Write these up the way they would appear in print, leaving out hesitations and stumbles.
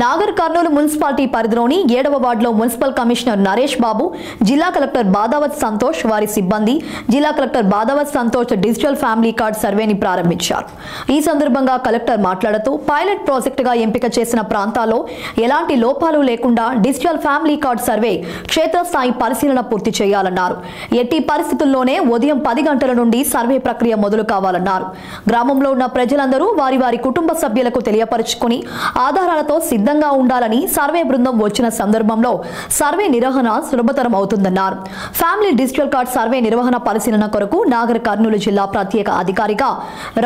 Nagar Kurnool municipality పరిధిలోని 7వ వార్డులో మున్సిపల్ కమిషనర్ నరేష్ బాబు, జిల్లా కలెక్టర్ బాదావత్ సంతోష్ వారి సిబ్బంది జిల్లా collector Badavath Santosh digital family card సర్వేని ప్రారంభించారు. ఈ సందర్భంగా కలెక్టర్ మాట్లాడుతూ పైలట్ ప్రాజెక్టుగా ఎంపిక చేసిన ప్రాంతాల్లో ఎలాంటి లోపాలు లేకుండా డిజిటల్ ఫ్యామిలీ కార్డ్ సర్వే క్షేత్రస్థాయి పరిశీలన పూర్తి చేయాలన్నారు. ఎట్టి పరిస్థితుల్లోనే ఉదయం 10 గంటల నుండి సర్వే ప్రక్రియ మొదలు కావాలన్నారు. గ్రామంలో ఉన్న ప్రజలందరూ వారి వారి కుటుంబ సభ్యులకు తెలియపరుచుకుని ఆధారాలతో సిద్ధంగా ఉండాలని సర్వే బృందం వచ్చిన సందర్భంలో సర్వే నిర్వహణ సులభతరం అవుతుందన్నారు. ఫ్యామిలీ డిజిటల్ కార్డ్ సర్వే నిర్వహణ పరిశీలన కొరకు నాగర్ కర్నూలు జిల్లా ప్రత్యేక అధికారిగా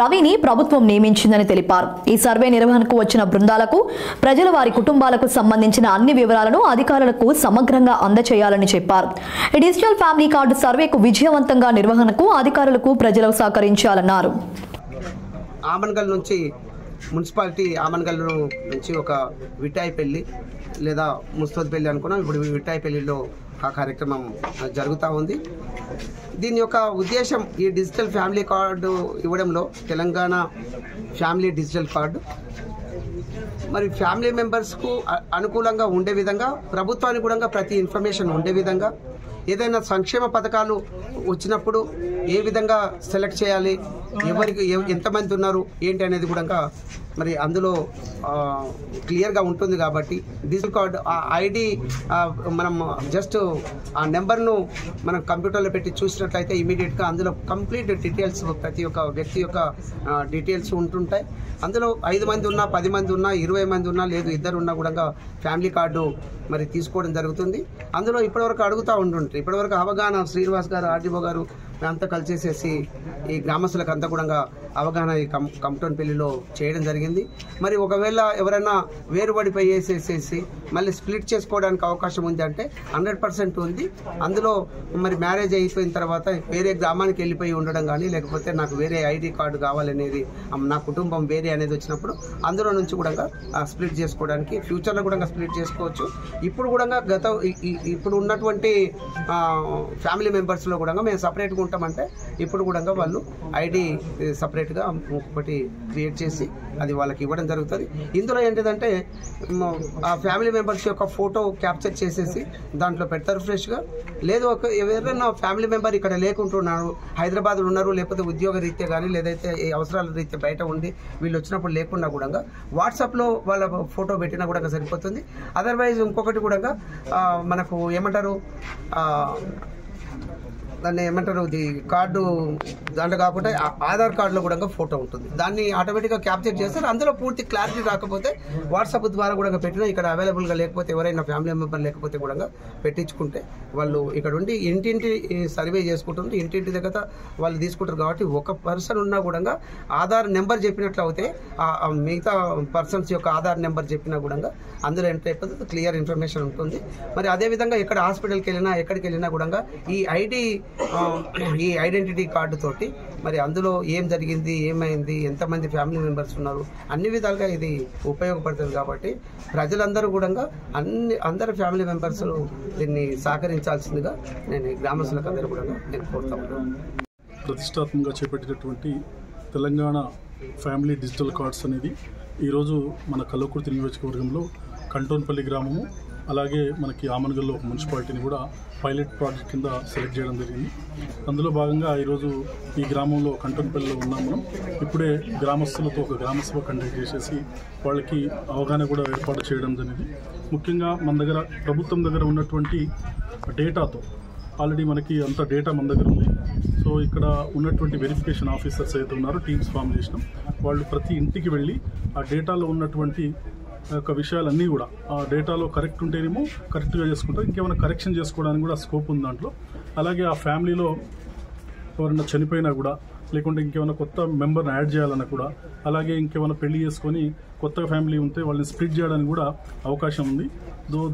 రవిని ప్రభుత్వం నియమించిందని తెలిపారు. ఈ సర్వే నిర్వహణకు వచ్చిన బృందాలకు ప్రజల వారి కుటుంబాలకు సంబంధించిన అన్ని వివరాలను అధికారులకు సమగ్రంగా అందజేయాలని చెప్పారు. ఈ డిజిటల్ ఫ్యామిలీ కార్డు సర్వేకు విజయవంతంగా నిర్వహణకు అధికారులకు ప్రజలు సహకరించాలన్నారు. ఆమన్గల్ నుంచి మున్సిపాలిటీ ఆమన్గల్ నుంచి ఒక విటాయిపల్లి లేదా ముస్తోద్పల్లి అనుకున్నాం. ఇప్పుడు విటాయిపల్లిలో ఆ కార్యక్రమం జరుగుతూ ఉంది. దీని యొక్క ఉద్దేశం ఈ డిజిటల్ ఫ్యామిలీ కార్డు ఇవ్వడంలో తెలంగాణ ఫ్యామిలీ డిజిటల్ కార్డు మరి ఫ్యామిలీ మెంబర్స్కు అనుకూలంగా ఉండే విధంగా, ప్రభుత్వానికి కూడా ప్రతి ఇన్ఫర్మేషన్ ఉండే విధంగా, ఏదైనా సంక్షేమ పథకాలు వచ్చినప్పుడు ఏ విధంగా సెలెక్ట్ చేయాలి, ఎవరికి ఎంతమంది ఉన్నారు ఏంటి అనేది కూడా మరి అందులో క్లియర్గా ఉంటుంది. కాబట్టి డిజిటల్ కార్డు ఆ ఐడి మనం జస్ట్ ఆ నెంబర్ను మనం కంప్యూటర్లో పెట్టి చూసినట్లయితే ఇమీడియట్గా అందులో కంప్లీట్ డీటెయిల్స్, ప్రతి ఒక్క వ్యక్తి యొక్క డీటెయిల్స్ ఉంటుంటాయి. అందులో 5 మంది ఉన్నా, 10 మంది ఉన్నా, 20 మంది ఉన్నా, లేదు 2 ఉన్నా కూడా ఫ్యామిలీ కార్డు మరి తీసుకోవడం జరుగుతుంది. అందులో ఇప్పటివరకు అడుగుతూ ఉంటుంటారు. ఇప్పటివరకు అవగాహన శ్రీనివాస్ గారు, ఆర్డీఓ గారు అంతా కలిసేసేసి ఈ గ్రామస్తులకు అంతా కూడా అవగాహన ఈ కంటోన్పల్లిలో చేయడం జరిగింది. మరి ఒకవేళ ఎవరైనా వేరుబడిపోయి వేసేసేసి మళ్ళీ స్ప్లిట్ చేసుకోవడానికి అవకాశం ఉంది అంటే 100% ఉంది. అందులో మరి మ్యారేజ్ అయిపోయిన తర్వాత వేరే గ్రామానికి వెళ్ళిపోయి ఉండడం కానీ, లేకపోతే నాకు వేరే ఐడి కార్డు కావాలనేది, నా కుటుంబం వేరే అనేది వచ్చినప్పుడు అందులో నుంచి కూడా స్ప్లిట్ చేసుకోవడానికి ఫ్యూచర్లో కూడా స్ప్లిట్ చేసుకోవచ్చు. ఇప్పుడు కూడా ఇప్పుడు ఉన్నటువంటి ఫ్యామిలీ మెంబర్స్లో కూడా మేము సపరేట్గా ఉంటామంటే ఇప్పుడు కూడా వాళ్ళు ఐడి సపరేట్గా ఒకటి క్రియేట్ చేసి అది వాళ్ళకి ఇవ్వడం జరుగుతుంది. ఇందులో ఏంటిదంటే ఆ ఫ్యామిలీ మెంబర్స్ యొక్క ఫోటో క్యాప్చర్ చేసేసి దాంట్లో పెడతారు ఫ్రెష్గా. లేదు ఎవరైనా ఫ్యామిలీ మెంబర్ ఇక్కడ లేకుంటున్నారు, హైదరాబాద్లో ఉన్నారు, లేకపోతే ఉద్యోగ రీత్యా కానీ లేదైతే అవసరాల రీత్యా బయట ఉండి వీళ్ళు వచ్చినప్పుడు లేకుండా కూడా వాట్సాప్లో వాళ్ళ ఫోటో పెట్టినా కూడా సరిపోతుంది. అదర్వైజ్ ఇంకొకటి కూడా మనకు ఏమంటారు, దాన్ని ఏమంటారు, ఇది కార్డు దాంట్లో కాకుండా ఆధార్ కార్డులో కూడా ఫోటో ఉంటుంది. దాన్ని ఆటోమేటిక్గా క్యాప్చర్ చేస్తారు. అందులో పూర్తి క్లారిటీ రాకపోతే వాట్సాప్ ద్వారా కూడా పెట్టినా, ఇక్కడ అవైలబుల్గా లేకపోతే ఎవరైనా ఫ్యామిలీ మెంబర్ లేకపోతే కూడా పెట్టించుకుంటే వాళ్ళు ఇక్కడ ఉండి ఇంటింటి సర్వే చేసుకుంటుంటే ఇంటింటి దగ్గర వాళ్ళు తీసుకుంటారు. కాబట్టి ఒక పర్సన్ ఉన్నా కూడా ఆధార్ నెంబర్ చెప్పినట్లు అయితే మిగతా పర్సన్స్ యొక్క ఆధార్ నెంబర్ చెప్పినా కూడా అందులో ఎంటర్ అయిపోతుంది, క్లియర్ ఇన్ఫర్మేషన్ ఉంటుంది. మరి అదేవిధంగా ఎక్కడ హాస్పిటల్కి వెళ్ళినా ఎక్కడికి వెళ్ళినా కూడా ఈ ఐడెంటిటీ కార్డు తోటి మరి అందులో ఏం జరిగింది, ఏమైంది, ఎంతమంది ఫ్యామిలీ మెంబర్స్ ఉన్నారు, అన్ని విధాలుగా ఇది ఉపయోగపడుతుంది. కాబట్టి ప్రజలందరూ కూడా అందరు ఫ్యామిలీ మెంబర్స్ దీన్ని సహకరించాల్సిందిగా నేను గ్రామస్తులకు అందరూ కూడా నేను కోరుతా ఉన్నాను. ప్రతిష్టాత్మకంగా చేపట్టినటువంటి తెలంగాణ ఫ్యామిలీ డిజిటల్ కార్డ్స్ అనేది ఈరోజు మన కల్వకుర్తి నియోజకవర్గంలో కంటోన్పల్లి గ్రామము, అలాగే మనకి ఆమన్గల్లో ఒక మున్సిపాలిటీని కూడా పైలట్ ప్రాజెక్ట్ కింద సెలెక్ట్ చేయడం జరిగింది. అందులో భాగంగా ఈరోజు ఈ గ్రామంలో కంటోన్పల్లిలో ఉన్నాము. ఇప్పుడే గ్రామస్తులతో ఒక గ్రామసభ కండక్ట్ చేసేసి వాళ్ళకి అవగాహన కూడా ఏర్పాటు చేయడం జరిగింది. ముఖ్యంగా మన దగ్గర ప్రభుత్వం దగ్గర ఉన్నటువంటి డేటాతో ఆల్రెడీ మనకి అంత డేటా మన దగ్గర ఉంది. సో ఇక్కడ ఉన్నటువంటి వెరిఫికేషన్ ఆఫీసర్స్ అయితే ఉన్నారో టీమ్స్ ఫామ్ చేసినాం. వాళ్ళు ప్రతి ఇంటికి వెళ్ళి ఆ డేటాలో ఉన్నటువంటి యొక్క విషయాలన్నీ కూడా ఆ డేటాలో కరెక్ట్ ఉంటేనేమో కరెక్ట్గా చేసుకుంటారు. ఇంకేమైనా కరెక్షన్ చేసుకోవడానికి కూడా స్కోప్ ఉంది దాంట్లో. అలాగే ఆ ఫ్యామిలీలో ఎవరైనా చనిపోయినా కూడా, లేకుంటే ఇంకేమైనా కొత్త మెంబర్ని యాడ్ చేయాలన్నా కూడా, అలాగే ఇంకేమైనా పెళ్లి చేసుకొని కొత్తగా ఫ్యామిలీ ఉంటే వాళ్ళని స్ప్లిట్ చేయడానికి కూడా అవకాశం ఉంది.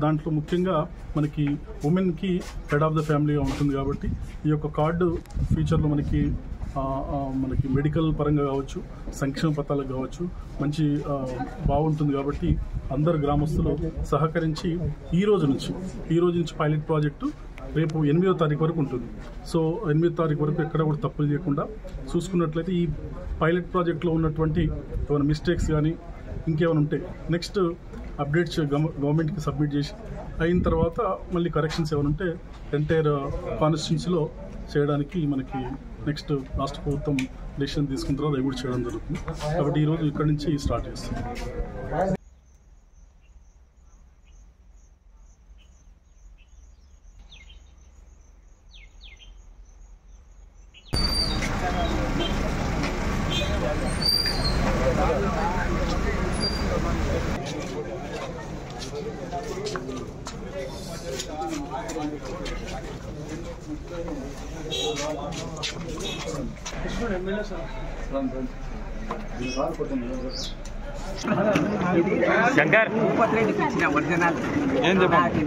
దాంట్లో ముఖ్యంగా మనకి ఉమెన్కి హెడ్ ఆఫ్ ద ఫ్యామిలీగా ఉంటుంది. కాబట్టి ఈ యొక్క కార్డు ఫ్యూచర్లో మనకి మెడికల్ పరంగా కావచ్చు, సంక్షేమ పథకాలకు కావచ్చు మంచి బాగుంటుంది. కాబట్టి అందరు గ్రామస్తులు సహకరించి ఈ రోజు నుంచి పైలట్ ప్రాజెక్టు రేపు 8వ తారీఖు వరకు ఉంటుంది. సో 8వ తారీఖు వరకు ఎక్కడ కూడా తప్పులు చేయకుండా చూసుకున్నట్లయితే ఈ పైలట్ ప్రాజెక్ట్లో ఉన్నటువంటి ఏమైనా మిస్టేక్స్ కానీ ఇంకేమైనా ఉంటే నెక్స్ట్ అప్డేట్స్ గవర్నమెంట్కి సబ్మిట్ చేసి అయిన తర్వాత మళ్ళీ కరెక్షన్స్ ఏమైనా ఎంటైర్ కాన్స్టిట్యున్సీలో చేయడానికి మనకి నెక్స్ట్ రాష్ట్ర ప్రభుత్వం డెసిషన్ తీసుకున్న తర్వాత అవి కూడా చేయడం జరుగుతుంది. కాబట్టి ఈరోజు ఇక్కడి నుంచి స్టార్ట్ చేస్తాం. శంకర్ ఏం చెప్పండి.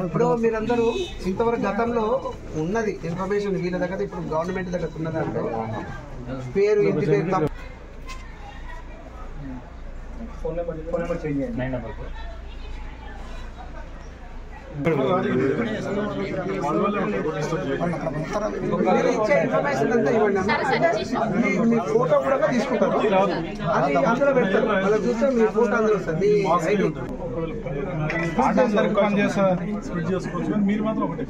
ఇప్పుడు మీరందరూ ఇంతవరకు గతంలో ఉన్నది ఇన్ఫర్మేషన్ వీళ్ళ దగ్గర ఇప్పుడు గవర్నమెంట్ దగ్గర ఉన్నదంటే పేరు ఇంటి పేరు తప్ప ఫోన్ నెంబర్ చేంజ్ చేయండి. 9 నెంబర్ ఇచ్చే ఇన్ఫర్మేషన్ అంతా ఇవ్వండి. మీ ఫోటో కూడా తీసుకుంటారు, అది అందులో పెడతారు. అలా చూస్తే మీ ఫోటో అందులో వస్తుంది. మీరు మాత్రం ఒకటే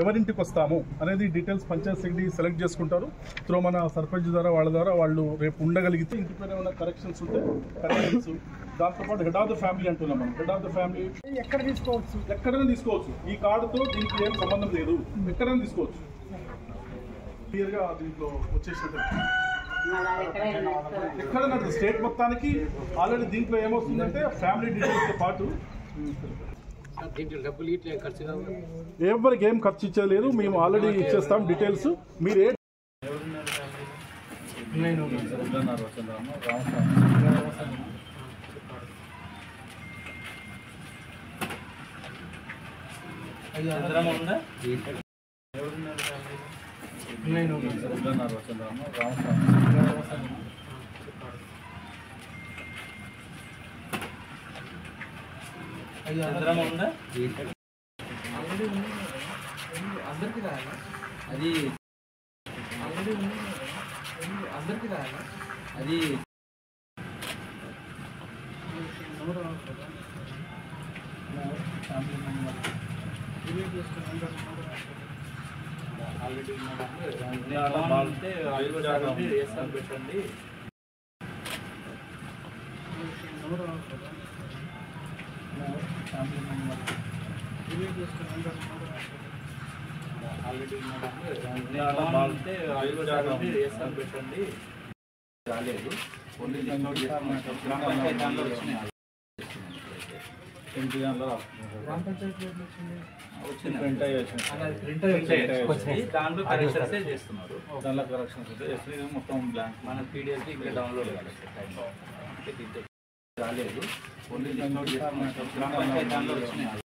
ఎవరింటికి వస్తాము అనేది డీటెయిల్స్ పంచాయత్ సెక్రటరీ సెలెక్ట్ చేసుకుంటారు. త్రో మన సర్పంచ్ ద్వారా వాళ్ళ ద్వారా వాళ్ళు రేపు ఉండగలిగితే ఇంటి పేరు ఏమైనా కరెక్షన్స్ ఉంటే కరెక్షన్స్, దాంతోపాటు హెడ్ ఆఫ్ ద ఫ్యామిలీ అంటున్నాం మనం. హెడ్ ఆఫ్ ద ఫ్యామిలీ ఎక్కడైనా తీసుకోవచ్చు. ఈ కార్డుతో దీనికి ఏం సంబంధం లేదు, ఎక్కడైనా తీసుకోవచ్చు. క్లియర్గా దీంట్లో వచ్చేసినట్టు ఎక్కడైనా స్టేట్ మొత్తానికి ఆల్రెడీ దీంట్లో ఏమవుతుందంటే ఫ్యామిలీ డీటెయిల్స్తో పాటు ఎవరికి ఏం ఖర్చు ఇచ్చేది లేదు. మేము ఆల్రెడీ ఇచ్చేస్తాం డీటెయిల్స్. మీరు దాంట్లో కరెక్షన్స్ చేస్తున్నారు. దాంట్లో కరెక్షన్స్ మొత్తం బ్లాంక్ మన పీడిఎఫ్ ఇక్కడ డౌన్లోడ్ కాలేదు. ఓన్లీ దాంట్లో వచ్చినాయి.